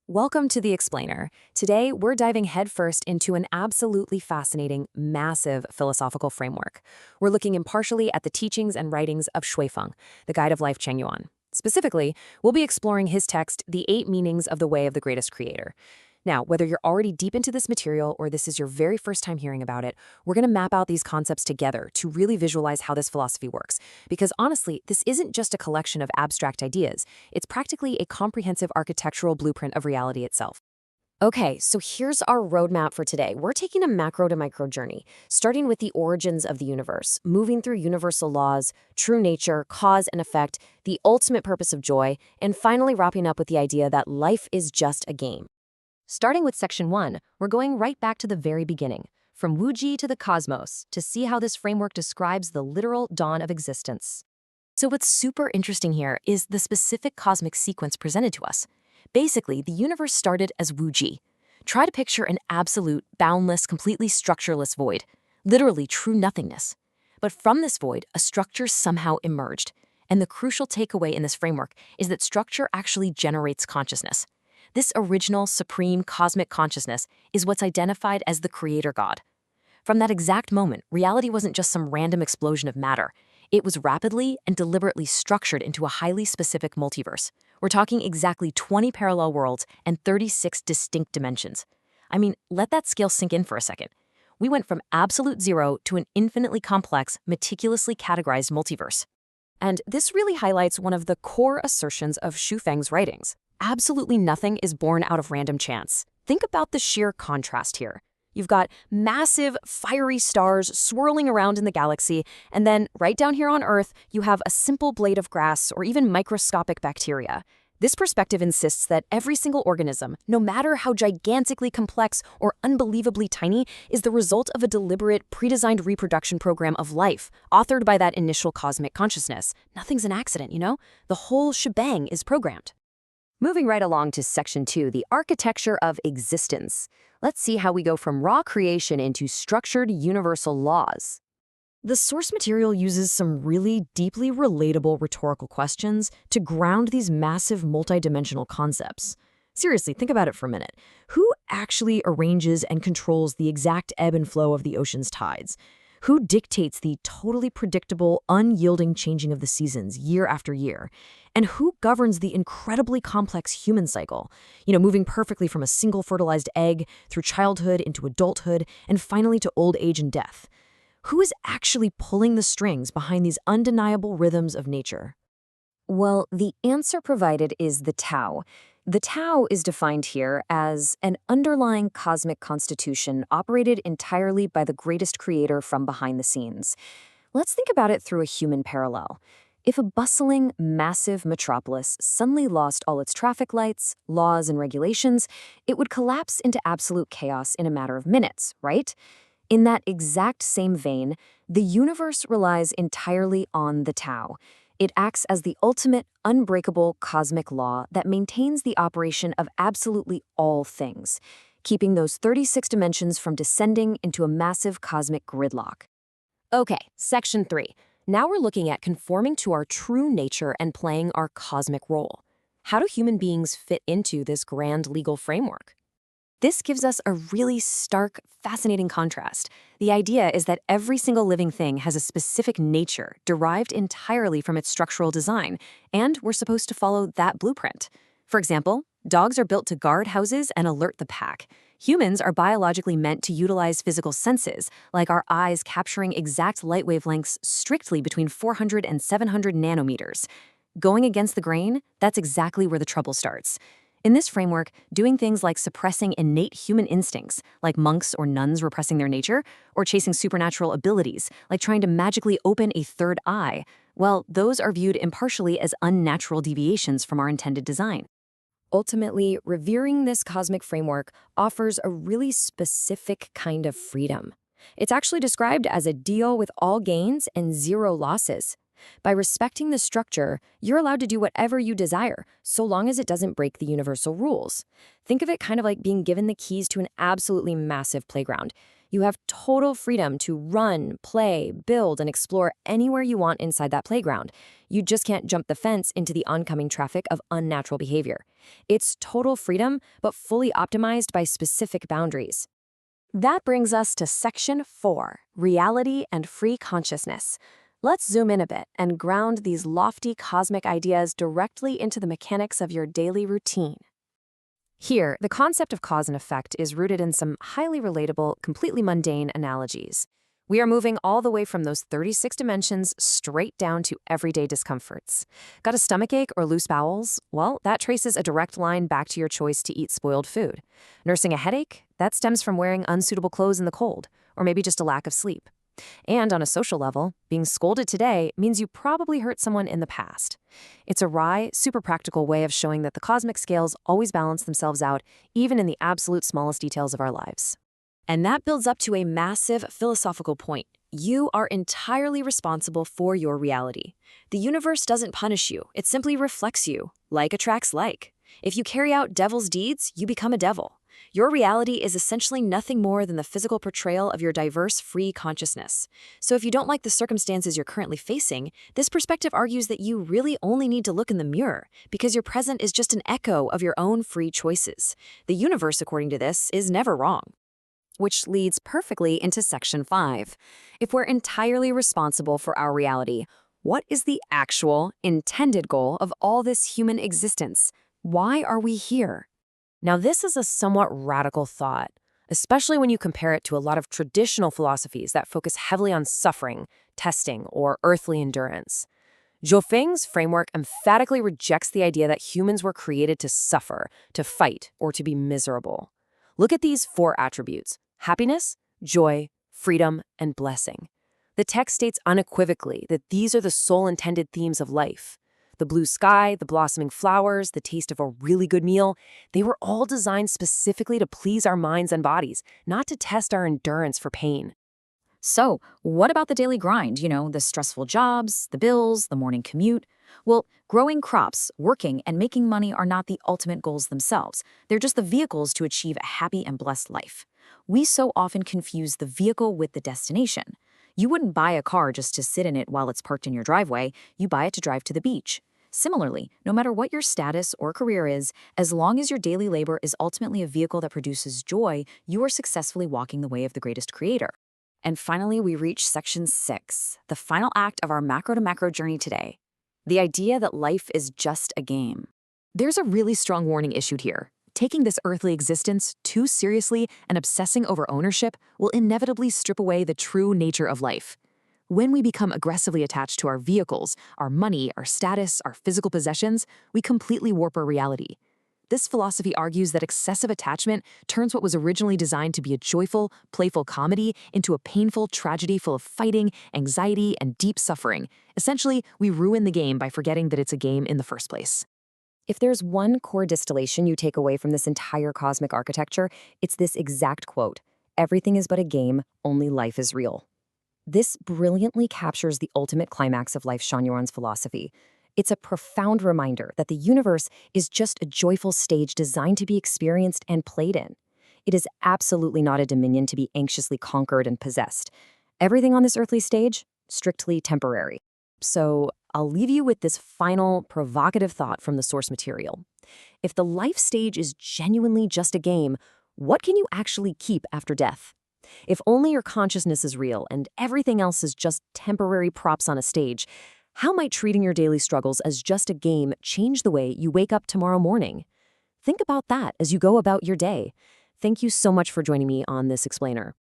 Welcome to The Explainer. Today, we're diving headfirst into an absolutely fascinating, massive philosophical framework. We're looking impartially at the teachings and writings of Shuifeng, the guide of life Cheng Yuan. Specifically, we'll be exploring his text, The Eight Meanings of the Way of the Greatest Creator. Now, whether you're already deep into this material or this is your very first time hearing about it, we're going to map out these concepts together to really visualize how this philosophy works. Because honestly, this isn't just a collection of abstract ideas, it's practically a comprehensive architectural blueprint of reality itself. Okay, so here's our roadmap for today. We're taking a macro to micro journey, starting with the origins of the universe, moving through universal laws, true nature, cause and effect, the ultimate purpose of joy, and finally wrapping up with the idea that life is just a game. Starting with Section 1, we're going right back to the very beginning, from Wuji to the cosmos, to see how this framework describes the literal dawn of existence. So what's super interesting here is the specific cosmic sequence presented to us. Basically, the universe started as Wuji. Try to picture an absolute, boundless, completely structureless void, literally true nothingness. But from this void, a structure somehow emerged. And the crucial takeaway in this framework is that structure actually generates consciousness. This original, supreme cosmic consciousness is what's identified as the creator God. From that exact moment, reality wasn't just some random explosion of matter. It was rapidly and deliberately structured into a highly specific multiverse. We're talking exactly 20 parallel worlds and 36 distinct dimensions. I mean, let that scale sink in for a second. We went from absolute zero to an infinitely complex, meticulously categorized multiverse. And this really highlights one of the core assertions of Shuifeng's writings. Absolutely nothing is born out of random chance. Think about the sheer contrast here. You've got massive, fiery stars swirling around in the galaxy, and then right down here on Earth, you have a simple blade of grass or even microscopic bacteria. This perspective insists that every single organism, no matter how gigantically complex or unbelievably tiny, is the result of a deliberate, pre-designed reproduction program of life, authored by that initial cosmic consciousness. Nothing's an accident, you know? The whole shebang is programmed. Moving right along to Section 2, the architecture of existence. Let's see how we go from raw creation into structured universal laws. The source material uses some really deeply relatable rhetorical questions to ground these massive multidimensional concepts. Seriously, think about it for a minute. Who actually arranges and controls the exact ebb and flow of the ocean's tides? Who dictates the totally predictable, unyielding changing of the seasons year after year? And who governs the incredibly complex human cycle, moving perfectly from a single fertilized egg through childhood into adulthood and finally to old age and death? Who is actually pulling the strings behind these undeniable rhythms of nature? Well, the answer provided is the Tao. The Tao is defined here as an underlying cosmic constitution operated entirely by the greatest creator from behind the scenes. Let's think about it through a human parallel. If a bustling, massive metropolis suddenly lost all its traffic lights, laws, and regulations, it would collapse into absolute chaos in a matter of minutes, right? In that exact same vein, the universe relies entirely on the Tao. It acts as the ultimate, unbreakable cosmic law that maintains the operation of absolutely all things, keeping those 36 dimensions from descending into a massive cosmic gridlock. Okay, Section 3. Now we're looking at conforming to our true nature and playing our cosmic role. How do human beings fit into this grand legal framework? This gives us a really stark, fascinating contrast. The idea is that every single living thing has a specific nature derived entirely from its structural design, and we're supposed to follow that blueprint. For example, dogs are built to guard houses and alert the pack. Humans are biologically meant to utilize physical senses, like our eyes capturing exact light wavelengths strictly between 400 and 700 nanometers. Going against the grain, that's exactly where the trouble starts. In this framework, doing things like suppressing innate human instincts, like monks or nuns repressing their nature, or chasing supernatural abilities, like trying to magically open a third eye, well, those are viewed impartially as unnatural deviations from our intended design. Ultimately, revering this cosmic framework offers a really specific kind of freedom. It's actually described as a deal with all gains and zero losses. By respecting the structure, you're allowed to do whatever you desire, so long as it doesn't break the universal rules. Think of it kind of like being given the keys to an absolutely massive playground. You have total freedom to run, play, build, and explore anywhere you want inside that playground. You just can't jump the fence into the oncoming traffic of unnatural behavior. It's total freedom, but fully optimized by specific boundaries. That brings us to Section 4, Reality and Free Consciousness. Let's zoom in a bit and ground these lofty cosmic ideas directly into the mechanics of your daily routine. Here, the concept of cause and effect is rooted in some highly relatable, completely mundane analogies. We are moving all the way from those 36 dimensions straight down to everyday discomforts. Got a stomachache or loose bowels? Well, that traces a direct line back to your choice to eat spoiled food. Nursing a headache? That stems from wearing unsuitable clothes in the cold, or maybe just a lack of sleep. And on a social level, being scolded today means you probably hurt someone in the past. It's a wry, super practical way of showing that the cosmic scales always balance themselves out, even in the absolute smallest details of our lives. And that builds up to a massive philosophical point. You are entirely responsible for your reality. The universe doesn't punish you, it simply reflects you. Like attracts like. If you carry out devil's deeds, you become a devil. Your reality is essentially nothing more than the physical portrayal of your diverse, free consciousness. So if you don't like the circumstances you're currently facing, this perspective argues that you really only need to look in the mirror, because your present is just an echo of your own free choices. The universe, according to this, is never wrong. Which leads perfectly into Section 5. If we're entirely responsible for our reality, what is the actual, intended goal of all this human existence? Why are we here? Now, this is a somewhat radical thought, especially when you compare it to a lot of traditional philosophies that focus heavily on suffering, testing, or earthly endurance. Zhou Feng's framework emphatically rejects the idea that humans were created to suffer, to fight, or to be miserable. Look at these 4 attributes: happiness, joy, freedom, and blessing. The text states unequivocally that these are the sole intended themes of life. The blue sky, the blossoming flowers, the taste of a really good meal, they were all designed specifically to please our minds and bodies, not to test our endurance for pain. So, what about the daily grind? The stressful jobs, the bills, the morning commute? Well, growing crops, working, and making money are not the ultimate goals themselves. They're just the vehicles to achieve a happy and blessed life. We so often confuse the vehicle with the destination. You wouldn't buy a car just to sit in it while it's parked in your driveway. You buy it to drive to the beach. Similarly, no matter what your status or career is, as long as your daily labor is ultimately a vehicle that produces joy, you are successfully walking the way of the greatest creator. And finally, we reach Section 6, the final act of our macro-to-macro journey today. The idea that life is just a game. There's a really strong warning issued here. Taking this earthly existence too seriously and obsessing over ownership will inevitably strip away the true nature of life. When we become aggressively attached to our vehicles, our money, our status, our physical possessions, we completely warp our reality. This philosophy argues that excessive attachment turns what was originally designed to be a joyful, playful comedy into a painful tragedy full of fighting, anxiety, and deep suffering. Essentially, we ruin the game by forgetting that it's a game in the first place. If there's one core distillation you take away from this entire cosmic architecture, it's this exact quote: "Everything is but a game, only life is real." This brilliantly captures the ultimate climax of Life Shan Yuan's philosophy. It's a profound reminder that the universe is just a joyful stage designed to be experienced and played in. It is absolutely not a dominion to be anxiously conquered and possessed. Everything on this earthly stage, strictly temporary. So I'll leave you with this final provocative thought from the source material. If the life stage is genuinely just a game, what can you actually keep after death? If only your consciousness is real and everything else is just temporary props on a stage, how might treating your daily struggles as just a game change the way you wake up tomorrow morning? Think about that as you go about your day. Thank you so much for joining me on this explainer.